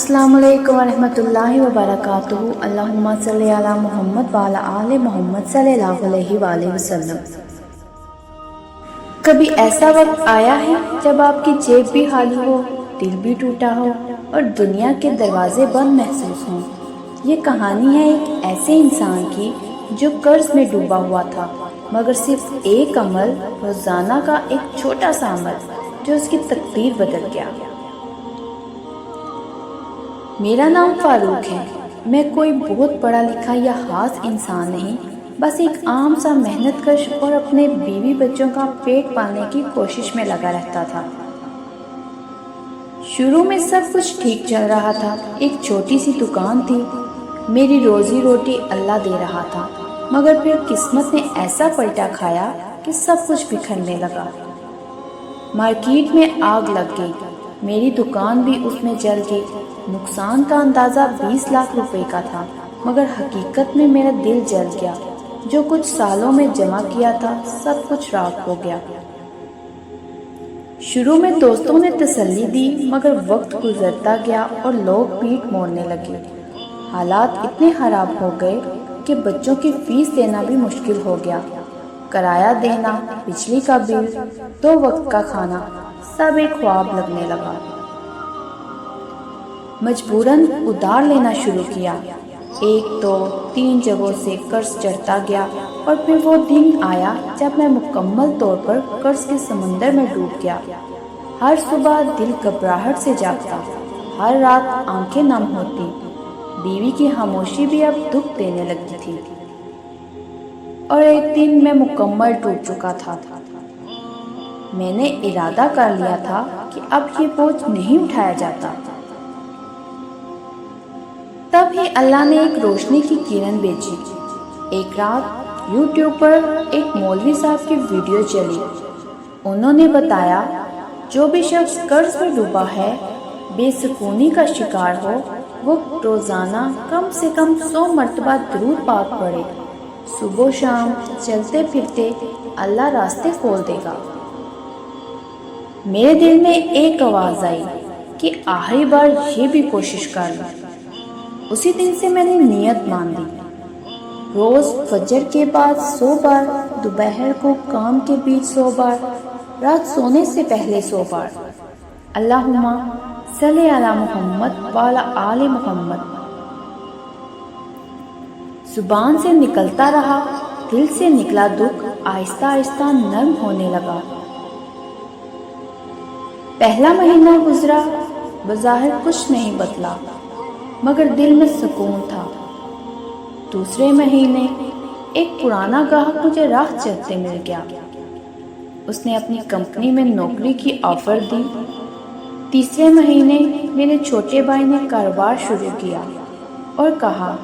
السلام علیکم ورحمۃ اللہ وبرکاتہ۔ اللہم صلی علی محمد وعلی آل محمد صلی اللہ علیہ وآلہ وسلم۔ کبھی ایسا وقت آیا ہے جب آپ کی جیب بھی خالی ہو، دل بھی ٹوٹا ہو اور دنیا کے دروازے بند محسوس ہوں؟ یہ کہانی ہے ایک ایسے انسان کی جو قرض میں ڈوبا ہوا تھا، مگر صرف ایک عمل، روزانہ کا ایک چھوٹا سا عمل، جو اس کی تقدیر بدل گیا۔ میرا نام فاروق ہے۔ میں کوئی بہت پڑھا لکھا یا خاص انسان نہیں، بس ایک عام سا محنت کش اور اپنے بیوی بچوں کا پیٹ پالنے کی کوشش میں لگا رہتا تھا۔ شروع میں سب کچھ ٹھیک چل رہا تھا، ایک چھوٹی سی دکان تھی، میری روزی روٹی اللہ دے رہا تھا، مگر پھر قسمت نے ایسا پلٹا کھایا کہ سب کچھ بکھرنے لگا۔ مارکیٹ میں آگ لگ گئی، میری دکان بھی اس میں جل گئی۔ نقصان کا اندازہ 20 لاکھ روپے کا تھا، مگر حقیقت میں میرا دل جل گیا۔ جو کچھ سالوں میں جمع کیا تھا سب کچھ راکھ ہو گیا۔ شروع میں دوستوں نے تسلی دی، مگر وقت گزرتا گیا اور لوگ پیٹ موڑنے لگے۔ حالات اتنے خراب ہو گئے کہ بچوں کی فیس دینا بھی مشکل ہو گیا۔ کرایہ دینا، بجلی کا بل، 2 وقت کا کھانا، سب ایک خواب لگنے لگا۔ مجبوراً ادھار لینا شروع کیا۔ 1 2 3 جگہوں سے قرض چڑھتا گیا، اور پھر وہ دن آیا جب میں مکمل طور پر قرض کے سمندر میں ڈوب گیا۔ ہر صبح دل گھبراہٹ سے جاگتا، ہر رات آنکھیں نم ہوتی۔ بیوی کی خاموشی بھی اب دکھ دینے لگی تھی، اور ایک دن میں مکمل ٹوٹ چکا تھا۔ میں نے ارادہ کر لیا تھا کہ اب یہ بوجھ نہیں اٹھایا جاتا۔ تب ہی اللہ نے ایک روشنی کی کرن بھیجی۔ ایک رات یوٹیوب پر ایک مولوی صاحب کی ویڈیو چلی۔ انہوں نے بتایا، جو بھی شخص قرض میں ڈوبا ہے، بے سکونی کا شکار ہو، وہ روزانہ کم سے کم 100 مرتبہ درود پاک پڑھے۔ صبح و شام چلتے پھرتے اللہ راستے کھول دے گا۔ میرے دل میں ایک آواز آئی کہ آخری بار یہ بھی کوشش کر لوں۔ اسی دن سے میں نے نیت مان لی، روز فجر کے بعد 100 بار، دوپہر کو کام کے بیچ 100 بار، رات سونے سے پہلے 100 بار، اللہم صلی علی محمد وعلی آل محمد۔ زبان سے نکلتا رہا، دل سے نکلا دکھ آہستہ آہستہ نرم ہونے لگا۔ پہلا مہینہ گزرا، بظاہر کچھ نہیں بدلا، مگر دل میں سکون تھا۔ دوسرے مہینے ایک پرانا گاہک مجھے راہ چلتے مل گیا۔ اس نے اپنی کمپنی میں نوکری کی آفر دی۔ تیسرے مہینے میرے چھوٹے بھائی نے کاروبار شروع کیا اور کہا،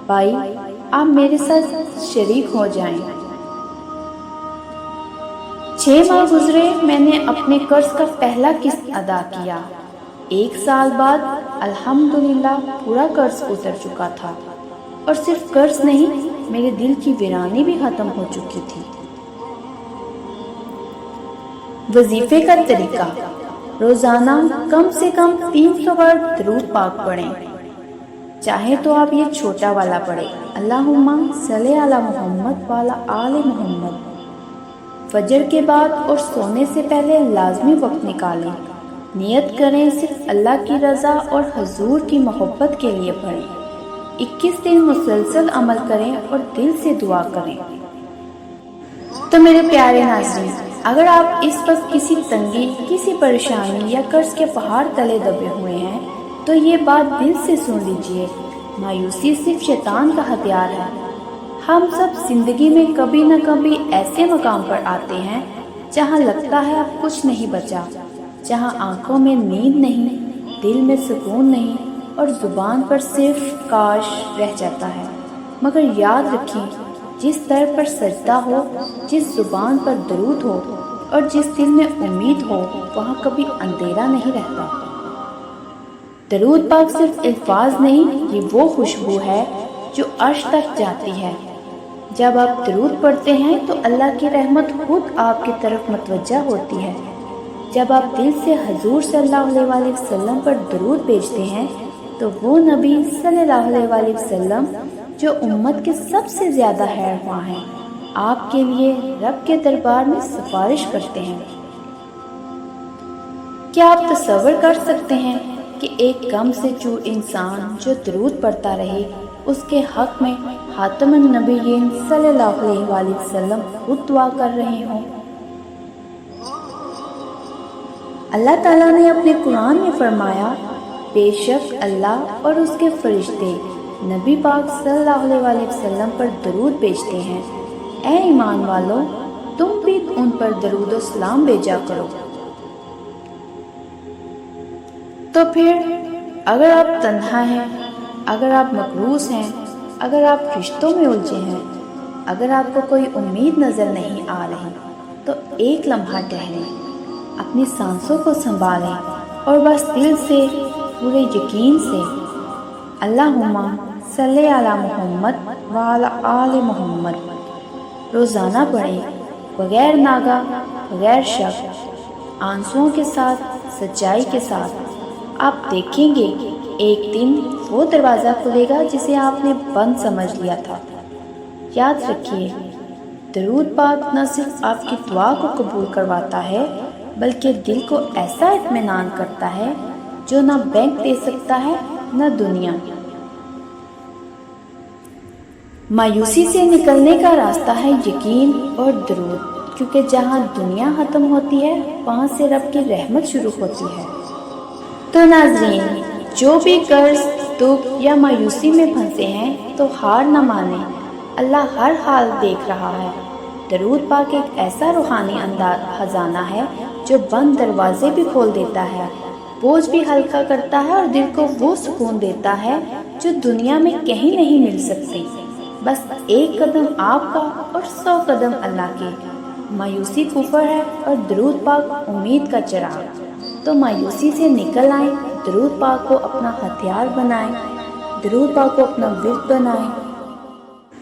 بھائی آپ میرے ساتھ شریک ہو جائیں۔ 6 ماہ گزرے، میں نے اپنے قرض کا پہلا قسط ادا کیا۔ 1 سال بعد الحمدللہ پورا قرض اتر چکا تھا، اور صرف قرض نہیں، میرے دل کی ویرانی بھی ختم ہو چکی تھی۔ وظیفے کا طریقہ: روزانہ کم سے کم 300 بار درود پاک پڑھیں۔ چاہے تو آپ یہ چھوٹا والا پڑھیں، اللہم صلی علی محمد وعلی آل محمد۔ فجر کے بعد اور سونے سے پہلے لازمی وقت نکالیں۔ نیت کریں صرف اللہ کی رضا اور حضور کی محبت کے لیے پڑھیں۔ 21 دن مسلسل عمل کریں اور دل سے دعا کریں۔ تو میرے پیارے ناظرین، اگر آپ اس وقت کسی تنگی، کسی پریشانی یا قرض کے پہاڑ تلے دبے ہوئے ہیں، تو یہ بات دل سے سن لیجئے، مایوسی صرف شیطان کا ہتھیار ہے۔ ہم سب زندگی میں کبھی نہ کبھی ایسے مقام پر آتے ہیں جہاں لگتا ہے اب کچھ نہیں بچا، جہاں آنکھوں میں نیند نہیں، دل میں سکون نہیں، اور زبان پر صرف کاش رہ جاتا ہے۔ مگر یاد رکھیں، جس در پر سجدہ ہو، جس زبان پر درود ہو، اور جس دل میں امید ہو، وہاں کبھی اندھیرا نہیں رہتا۔ درود پاک صرف الفاظ نہیں، یہ وہ خوشبو ہے جو عرش تک جاتی ہے۔ جب آپ درود پڑھتے ہیں تو اللہ کی رحمت خود آپ کی طرف متوجہ ہوتی ہے۔ جب آپ دل سے حضور صلی اللہ علیہ وسلم پر درود بھیجتے ہیں تو وہ نبی صلی اللہ علیہ وسلم جو امت کے سب سے زیادہ خیر خواہ ہیں آپ کے لیے رب کے دربار میں سفارش کرتے ہیں۔ کیا آپ تصور کر سکتے ہیں کہ ایک کم سے چور انسان جو درود پڑھتا رہے اس کے حق میں خاتم النبیین صلی اللہ علیہ وسلم خود دعا کر رہے ہوں؟ اللہ تعالیٰ نے اپنے قرآن میں فرمایا، بے شک اللہ اور اس کے فرشتے نبی پاک صلی اللہ علیہ وسلم پر درود بھیجتے ہیں۔ اے ایمان والو، تم بھی ان پر درود و سلام بھیجا کرو۔ تو پھر اگر آپ تنہا ہیں، اگر آپ مقروض ہیں، اگر آپ رشتوں میں الجھے ہیں، اگر آپ کو کوئی امید نظر نہیں آ رہی، تو ایک لمحہ ٹھہریں، اپنی سانسوں کو سنبھالیں اور بس دل سے پورے یقین سے اللہم صلی علی محمد وعلی آل محمد روزانہ پڑھیں، بغیر ناغہ، بغیر شک، آنسوؤں کے ساتھ، سچائی کے ساتھ۔ آپ دیکھیں گے ایک دن وہ دروازہ کھلے گا جسے آپ نے بند سمجھ لیا تھا۔ یاد رکھیے، درود پاک نہ صرف آپ کی دعا کو قبول کرواتا ہے بلکہ دل کو ایسا اطمینان کرتا ہے جو نہ بینک دے سکتا ہے نہ دنیا۔ مایوسی سے نکلنے کا راستہ ہے یقین اور درود، کیونکہ جہاں دنیا ختم ہوتی ہے وہاں سے رب کی رحمت شروع ہوتی ہے۔ تو ناظرین، جو بھی قرض، دکھ یا مایوسی میں پھنسے ہیں تو ہار نہ مانیں، اللہ ہر حال دیکھ رہا ہے۔ درود پاک ایک ایسا روحانی خزانہ ہے جو بند دروازے بھی کھول دیتا ہے، بوجھ بھی ہلکا کرتا ہے اور دل کو وہ سکون دیتا ہے جو دنیا میں کہیں نہیں مل سکتی۔ بس ایک قدم آپ کا اور 100 قدم اللہ کے۔ مایوسی کفر ہے اور درود پاک امید کا چراغ۔ تو مایوسی سے نکل آئیں، درود پاک کو اپنا ہتھیار بنائیں، درود پاک کو اپنا ورد بنائیں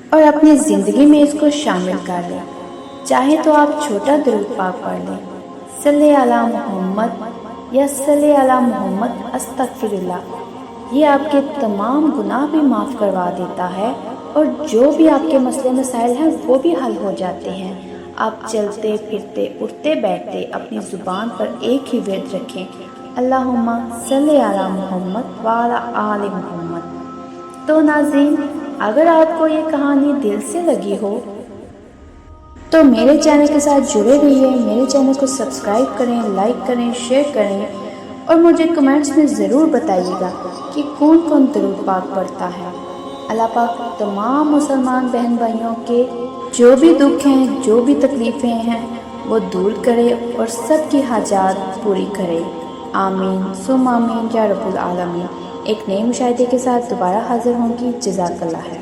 اور اپنی زندگی میں اس کو شامل کر لیں۔ چاہے تو آپ چھوٹا درود پاک پڑھ لیں، صلی علی محمد یا صلی علی محمد استغفر اللہ۔ یہ آپ کے تمام گناہ بھی معاف کروا دیتا ہے اور جو بھی آپ کے مسئلے مسائل ہیں وہ بھی حل ہو جاتے ہیں۔ آپ چلتے پھرتے اٹھتے بیٹھتے اپنی زبان پر ایک ہی ورد رکھیں، اللہم صلی علی محمد وعلی آل محمد۔ تو ناظرین، اگر آپ کو یہ کہانی دل سے لگی ہو تو میرے چینل کے ساتھ جڑے رہیے، میرے چینل کو سبسکرائب کریں، لائک کریں، شیئر کریں اور مجھے کمنٹس میں ضرور بتائیے گا کہ کون کون درود پاک پڑھتا ہے۔ اللہ پاک تمام مسلمان بہن بھائیوں کے جو بھی دکھ ہیں، جو بھی تکلیفیں ہیں وہ دور کرے اور سب کی حاجات پوری کرے۔ آمین ثم آمین یا رب العالمین۔ ایک نئے مشاہدے کے ساتھ دوبارہ حاضر ہوں گی۔ جزاک اللہ ہے۔